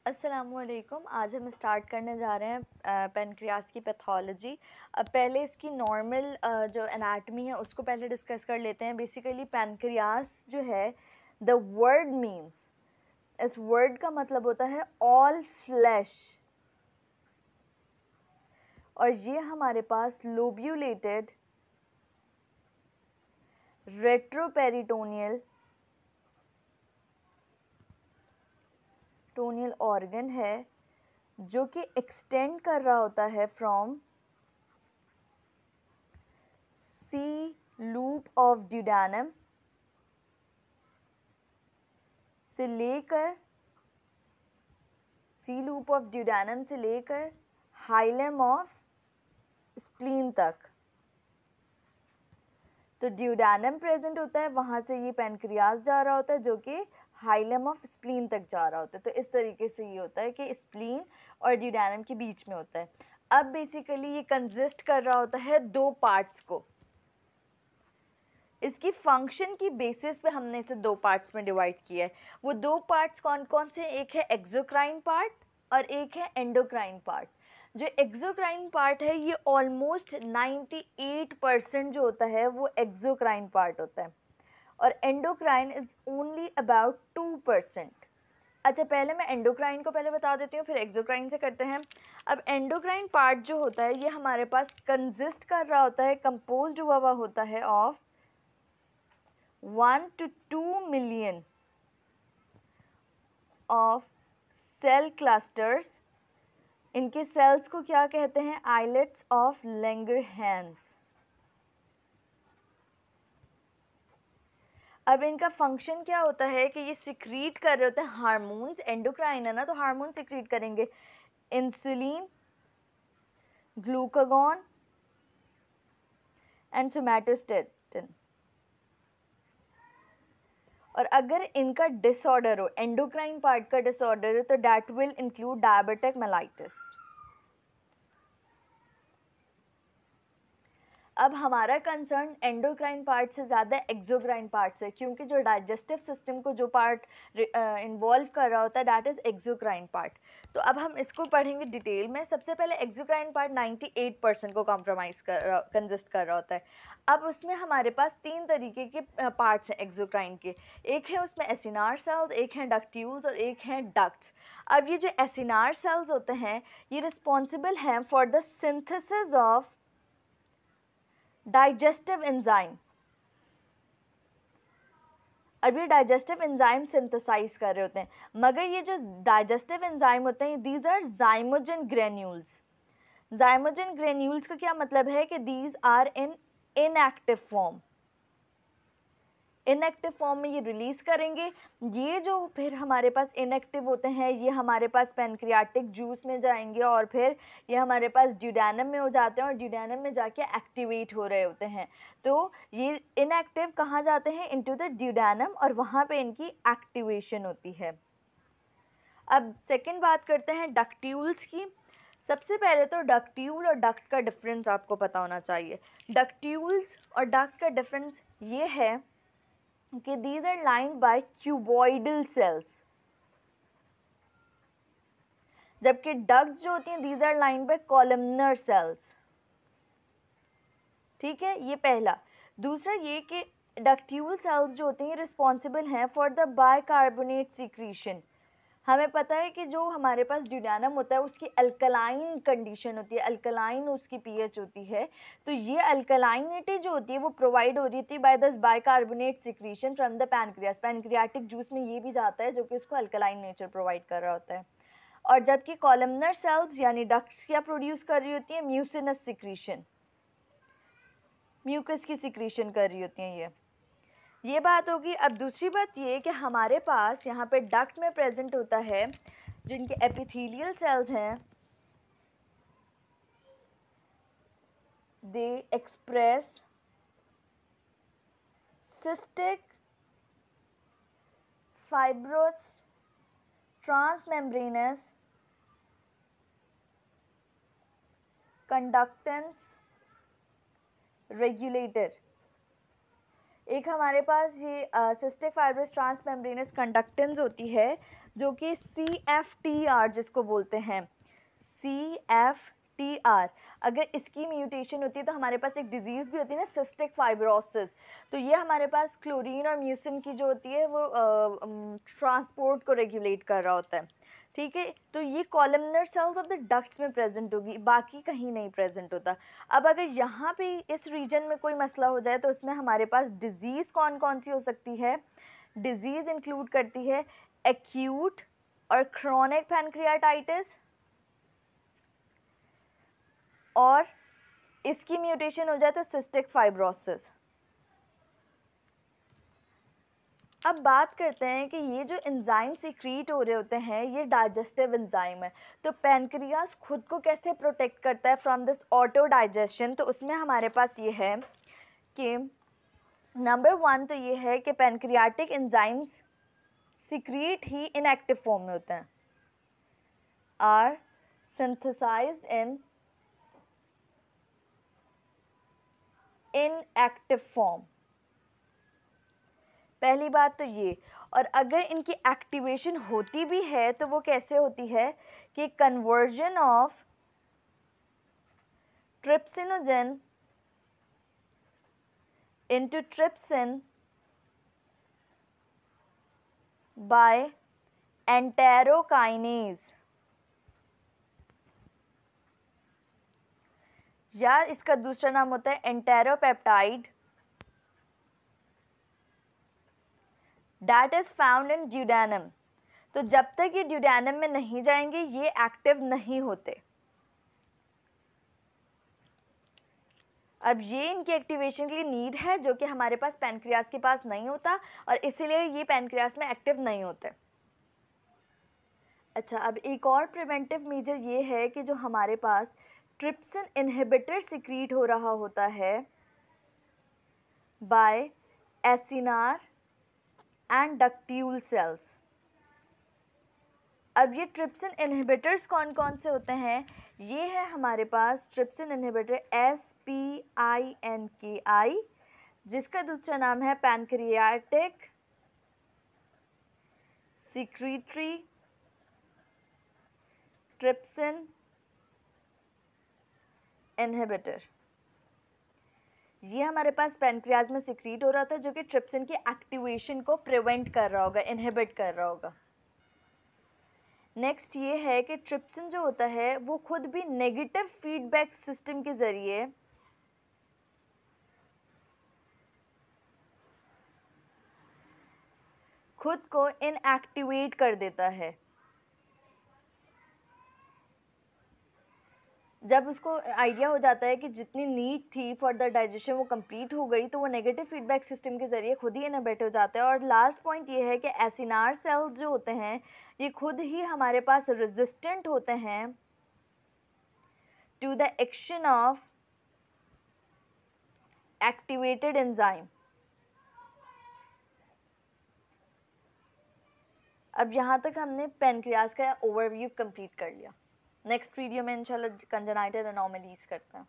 अस्सलामुअलैकुम। आज हम स्टार्ट करने जा रहे हैं पेनक्रियास की पैथोलॉजी। अब पहले इसकी नॉर्मल जो एनाटमी है उसको पहले डिस्कस कर लेते हैं। बेसिकली पेनक्रियास जो है, द वर्ड मीन्स, इस वर्ड का मतलब होता है ऑल फ्लैश, और ये हमारे पास लोब्यूलेटेड रेट्रोपेरिटोनियल ऑर्गन है जो कि एक्सटेंड कर रहा होता है from C loop of duodenum से लेकर हाइलम ऑफ स्प्लीन तक। तो ड्यूडेनम प्रेजेंट होता है, वहाँ से ये पेनक्रियास जा रहा होता है जो कि हाइलम ऑफ स्प्लीन तक जा रहा होता है। तो इस तरीके से ये होता है कि स्प्लीन और ड्यूडेनम के बीच में होता है। अब बेसिकली ये कंसिस्ट कर रहा होता है दो पार्ट्स को। इसकी फंक्शन की बेसिस पे हमने इसे दो पार्ट्स में डिवाइड किया है। वो दो पार्ट्स कौन कौन से? एक है एक्सोक्राइन पार्ट और एक है एंडोक्राइन पार्ट। जो एक्सोक्राइन पार्ट है ये ऑलमोस्ट 98% जो होता है वो एक्सोक्राइन पार्ट होता है, और एंडोक्राइन इज ओनली अबाउट 2%। अच्छा, पहले मैं एंडोक्राइन को पहले बता देती हूँ, फिर एक्सोक्राइन से करते हैं। अब एंडोक्राइन पार्ट जो होता है ये हमारे पास कंसिस्ट कर रहा होता है, कंपोज्ड हुआ होता है of 1 to 2 million of cell clusters। इनके सेल्स को क्या कहते हैं? Islets of Langerhans. अब इनका फंक्शन क्या होता है कि ये सिक्रीट कर रहे होते हैं हार्मोन्स। एंडोक्राइन है ना, तो हार्मोन सिक्रीट करेंगे, इंसुलिन, ग्लूकागॉन एंड सोमैटोस्टेटिन। और अगर इनका डिसऑर्डर हो, एंडोक्राइन पार्ट का डिसऑर्डर हो, तो that will include diabetic mellitus. अब हमारा कंसर्न एंडोक्राइन पार्ट से ज़्यादा एक्सोक्राइन पार्ट से, क्योंकि जो डाइजेस्टिव सिस्टम को जो पार्ट इन्वॉल्व कर रहा होता है दैट इज़ एक्सोक्राइन पार्ट। तो अब हम इसको पढ़ेंगे डिटेल में। सबसे पहले एक्सोक्राइन पार्ट 98% को कंसिस्ट कर रहा होता है। अब उसमें हमारे पास तीन तरीके के पार्ट्स हैं एक्सोक्राइन के। एक है उसमें एसिनार सेल्स, एक है डक्ट्यूल्स और एक है डक्ट्स। अब ये जो एसिनार सेल्स होते हैं ये रिस्पॉन्सिबल हैं for the synthesis of digestive enzyme. अब ये डाइजेस्टिव एंजाइम सिंथेसाइज कर रहे होते हैं, मगर ये जो डाइजेस्टिव एंजाइम होते हैं these are zymogen granules. Zymogen granules का क्या मतलब है कि these are in inactive form. Inactive form में ये रिलीज़ करेंगे। ये जो फिर हमारे पास इनएक्टिव होते हैं ये हमारे पास पेनक्रियाटिक जूस में जाएंगे और फिर ये हमारे पास ड्यूडेनम में हो जाते हैं और ड्यूडेनम में जाके एक्टिवेट हो रहे होते हैं। तो ये इनएक्टिव कहाँ जाते हैं? इनटू द ड्यूडेनम, और वहाँ पे इनकी एक्टिवेशन होती है। अब सेकेंड बात करते हैं डक्ट्यूल्स की। सबसे पहले तो डक्ट्यूल और डक्ट का डिफरेंस आपको पता होना चाहिए। डक्ट्यूल्स और डक्ट का डिफरेंस ये है कि these are lined by cuboidal cells, जबकि ducts जो होती हैं these are lined by columnar cells। ठीक है, ये पहला। दूसरा ये कि डक्ट्यूल सेल्स जो होती हैं रिस्पॉन्सिबल हैं फॉर द बाइकार्बोनेट सिक्रीशन। हमें पता है कि जो हमारे पास ड्यूडेनम होता है उसकी अल्कलाइन कंडीशन होती है, अल्कलाइन उसकी पीएच होती है। तो ये अल्कलाइनिटी जो होती है वो प्रोवाइड हो रही थी by this bicarbonate secretion from the pancreas. Pancreatic juice में ये भी जाता है जो कि उसको अल्कलाइन नेचर प्रोवाइड कर रहा होता है। और जबकि कॉलमनर सेल्स यानी डक्ट्स क्या प्रोड्यूस कर रही होती है? म्यूसिनस सिक्रीशन, म्यूकस की सिक्रीशन कर रही होती हैं ये बात होगी। अब दूसरी बात ये कि हमारे पास यहाँ पे डक्ट में प्रेजेंट होता है जो इनके एपिथेलियल सेल्स हैं, they express cystic fibrosis transmembrane conductance regulator. एक हमारे पास ये सिस्टिक फाइब्रोस ट्रांसमेम्ब्रेनस कंडक्टेंस होती है जो कि CFTR जिसको बोलते हैं, CFTR, अगर इसकी म्यूटेशन होती है तो हमारे पास एक डिजीज़ भी होती है ना, सिस्टिक फाइब्रोसिस। तो ये हमारे पास क्लोरीन और म्यूसिन की जो होती है वो ट्रांसपोर्ट को रेगुलेट कर रहा होता है, ठीक है। तो ये columnar sales of the ducts में प्रेजेंट होगी, बाकी कहीं नहीं प्रेजेंट होता। अब अगर यहाँ पे इस रीजन में कोई मसला हो जाए तो इसमें हमारे पास डिजीज़ कौन कौन सी हो सकती है? डिजीज़ इंक्लूड करती है एक्यूट और क्रोनिक पैनक्रियाटाइटिस, और इसकी म्यूटेशन हो जाए तो सिस्टिक फाइब्रोसिस। अब बात करते हैं कि ये जो एंजाइम सीक्रीट हो रहे होते हैं ये डाइजेस्टिव एंजाइम है, तो पैनक्रियास खुद को कैसे प्रोटेक्ट करता है फ्रॉम दिस ऑटो डाइजेशन? तो उसमें हमारे पास ये है कि नंबर 1 तो ये है कि पैनक्रियाटिक एंजाइम्स सीक्रीट ही इनएक्टिव फॉर्म में होते हैं, are synthesised in inactive form. पहली बात तो ये, और अगर इनकी एक्टिवेशन होती भी है तो वो कैसे होती है कि conversion of trypsinogen into trypsin by enterokinase, या इसका दूसरा नाम होता है enteropeptide, that is found in duodenum. तो जब तक ये ड्यूडेनम में नहीं जाएंगे ये एक्टिव नहीं होते। अब ये इनकी एक्टिवेशन के लिए नीड है जो कि हमारे पास पैनक्रियास के पास नहीं होता, और इसीलिए ये पैनक्रियास में एक्टिव नहीं होते। अच्छा, अब एक और प्रिवेंटिव मेजर ये है कि जो हमारे पास ट्रिप्सिन इनहिबिटर सिक्रीट हो रहा होता है बाय एसिनार एंड डक्ट्यूल सेल्स। अब ये ट्रिप्सिन इनहिबिटर्स कौन कौन से होते हैं? ये है हमारे पास ट्रिप्सिन इनहिबिटर SPINKI, जिसका दूसरा नाम है पैनक्रियाटिक सिक्रीटरी ट्रिप्सिन इनहिबिटर। ये हमारे पास पैनक्रियाज में सिक्रीट हो रहा था जो कि ट्रिप्सिन की एक्टिवेशन को प्रिवेंट कर रहा होगा, इनहिबिट कर रहा होगा। नेक्स्ट ये है कि ट्रिप्सिन जो होता है वो खुद भी नेगेटिव फीडबैक सिस्टम के ज़रिए खुद को इनएक्टिवेट कर देता है। जब उसको आइडिया हो जाता है कि जितनी नीड थी फॉर द डाइजेशन वो कंप्लीट हो गई, तो वो नेगेटिव फीडबैक सिस्टम के ज़रिए खुद ही इनहिबिट हो जाता है। और लास्ट पॉइंट ये है कि एसिनार सेल्स जो होते हैं ये खुद ही हमारे पास रेजिस्टेंट होते हैं to the action of activated enzyme. अब यहाँ तक हमने पैनक्रियास का ओवरव्यू कंप्लीट कर लिया। नेक्स्ट वीडियो में इंशाल्लाह कंजेनाइटल एनोमलीज करते हैं।